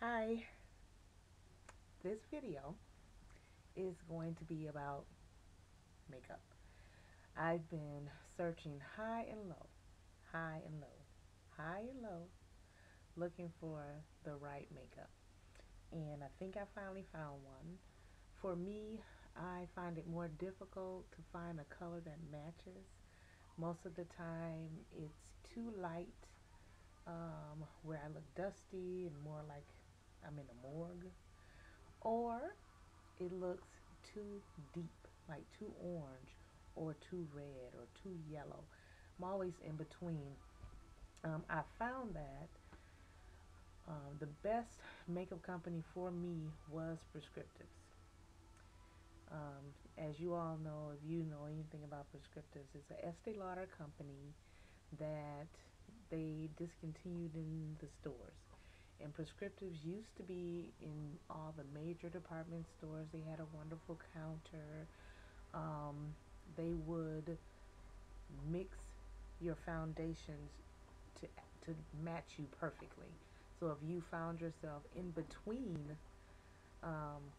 Hi, this video is going to be about makeup. I've been searching high and low, high and low, high and low, looking for the right makeup. And I think I finally found one. For me, I find it more difficult to find a color that matches. Most of the time, it's too light, where I look dusty and more like I'm in a morgue, or it looks too deep, like too orange or too red or too yellow. I'm always in between. I found that the best makeup company for me was Prescriptives. As you all know, if you know anything about Prescriptives, it's a Estee Lauder company that they discontinued in the stores. And Prescriptives used to be in all the major department stores. They had a wonderful counter. Um, they would mix your foundations to to match you perfectly. So if you found yourself in between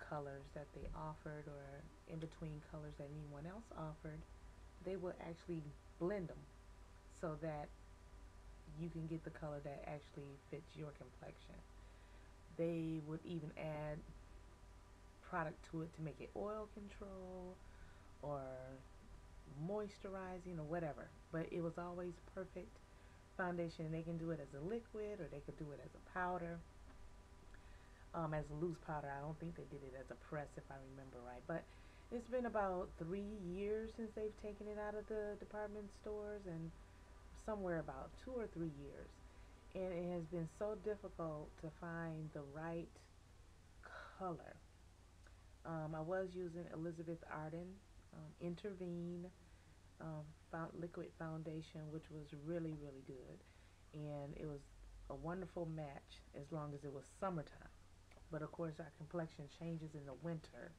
colors that they offered, or in between colors that anyone else offered, they would actually blend them so that you can get the color that actually fits your complexion. They would even add product to it to make it oil control or moisturizing or whatever. But it was always perfect foundation. They can do it as a liquid or they could do it as a powder. As a loose powder. I don't think they did it as a press if I remember right. But it's been about 3 years since they've taken it out of the department stores, and somewhere about 2 or 3 years. And it has been so difficult to find the right color. I was using Elizabeth Arden Intervene liquid foundation, which was really, really good. And it was a wonderful match as long as it was summertime. But of course, our complexion changes in the winter,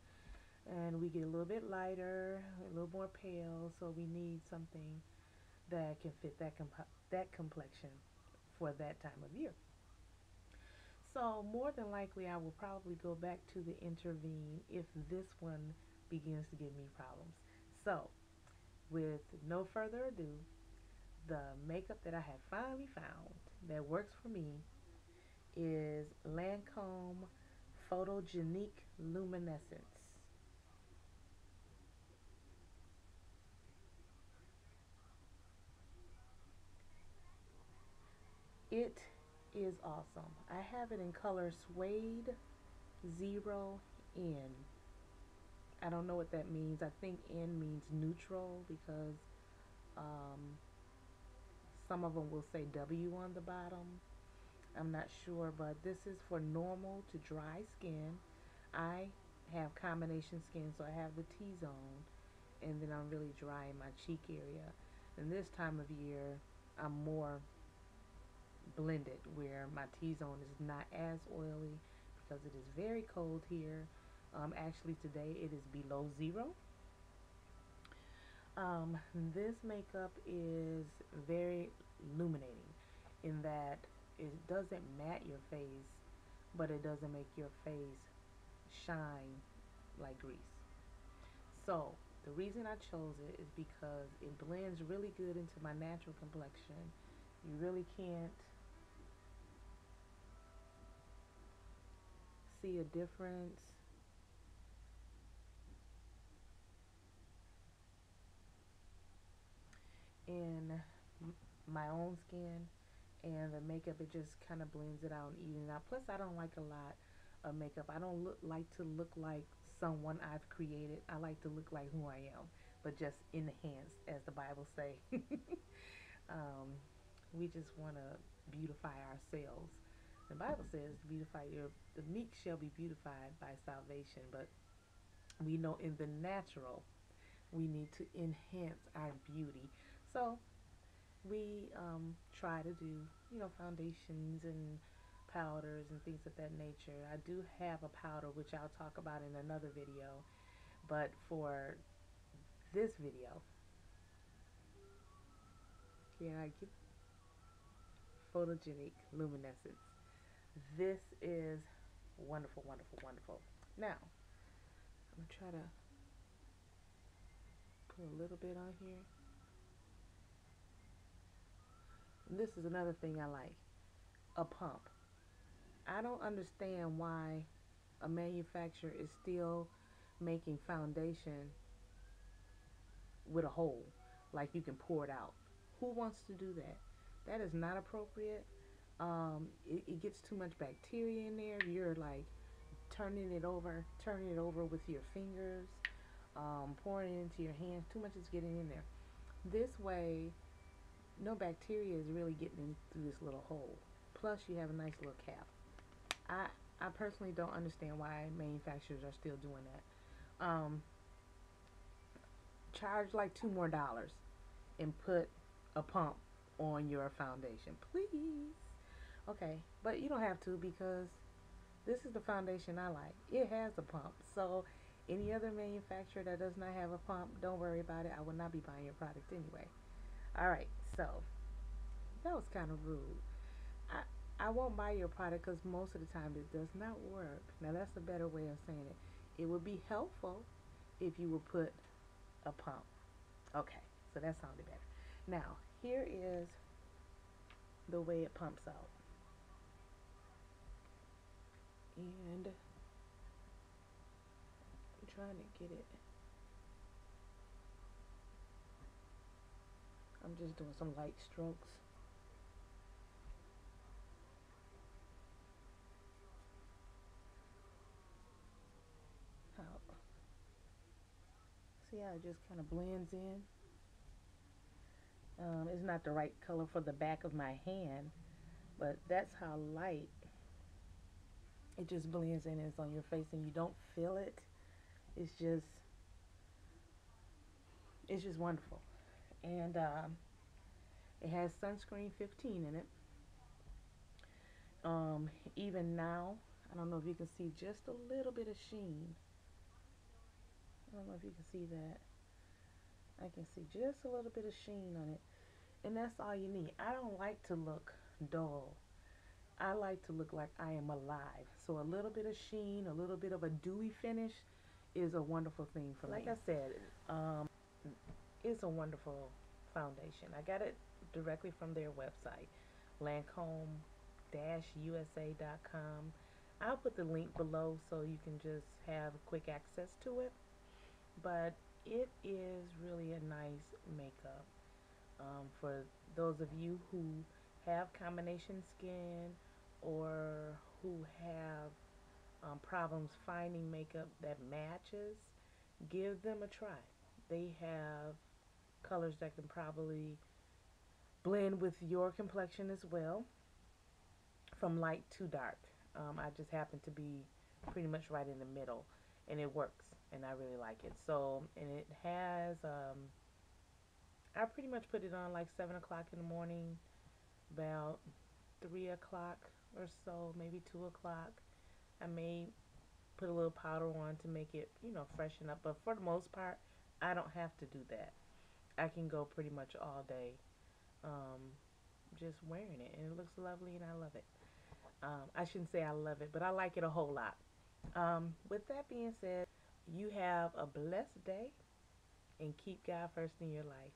and we get a little bit lighter, a little more pale, so we need something that can fit that complexion for that time of year. So more than likely, I will probably go back to the Intervene if this one begins to give me problems. So with no further ado, the makeup that I have finally found that works for me is Lancome Photogenic Luminescence. It is awesome. I have it in color Suede 0N. I don't know what that means. I think N means neutral because um, some of them will say W on the bottom. I'm not sure, but this is for normal to dry skin. I have combination skin, so I have the T-zone, and then I'm really dry in my cheek area. And this time of year, I'm more blended, where my T-zone is not as oily because it is very cold here. Actually, today it is below zero. This makeup is very illuminating in that it doesn't matte your face, but it doesn't make your face shine like grease. So the reason I chose it is because it blends really good into my natural complexion. You really can't see a difference in my own skin and the makeup. It just kind of blends it out and evens it out. Plus, I don't like a lot of makeup. I don't like to look like someone I've created. I like to look like who I am, but just enhanced, as the Bible say. um, we just want to beautify ourselves. The Bible says, "Beautify the meek shall be beautified by salvation." But we know in the natural, we need to enhance our beauty. So we try to do, foundations and powders and things of that nature. I do have a powder which I'll talk about in another video, but for this video, can I get Photogenic Luminescence? This is Wonderful, wonderful, wonderful. Now, I'm going to try to put a little bit on here. And this is another thing I like, a pump. I don't understand why a manufacturer is still making foundation with a hole, like you can pour it out. Who wants to do that? That is not appropriate. It gets too much bacteria in there. You're like turning it over with your fingers, pouring it into your hands. Too much is getting in there. This way, no bacteria is really getting in through this little hole. Plus, you have a nice little cap. I I personally don't understand why manufacturers are still doing that. Charge like $2 more and put a pump on your foundation, please. Okay, but you don't have to, because this is the foundation I like. It has a pump. So any other manufacturer that does not have a pump, don't worry about it. I will not be buying your product anyway. All right, so that was kind of rude. I won't buy your product because most of the time it does not work. Now that's a better way of saying it. It would be helpful if you would put a pump. Okay, so that sounded better. Now, here is the way it pumps out. And I'm trying to get it. I'm just doing some light strokes. How, see how it just kind of blends in? It's not the right color for the back of my hand, but that's how light it just blends in. It's on your face and you don't feel it. It's just wonderful. And it has sunscreen 15 in it. Even now, I don't know if you can see just a little bit of sheen. I don't know if you can see that. I can see just a little bit of sheen on it. And that's all you need. I don't like to look dull. I like to look like I am alive. So a little bit of sheen, a little bit of a dewy finish is a wonderful thing for me. Like I said, it's a wonderful foundation. I got it directly from their website, Lancome-USA.com. I'll put the link below so you can just have quick access to it. But it is really a nice makeup. For those of you who have combination skin or who have problems finding makeup that matches, give them a try. They have colors that can probably blend with your complexion as well, from light to dark. I just happen to be pretty much right in the middle, and it works, and I really like it. So, and it has, I pretty much put it on like 7 o'clock in the morning, about 3 o'clock or so, maybe 2 o'clock. I may put a little powder on to make it, freshen up. But for the most part, I don't have to do that. I can go pretty much all day um, just wearing it. And it looks lovely and I love it. I shouldn't say I love it, but I like it a whole lot. With that being said, you have a blessed day and keep God first in your life.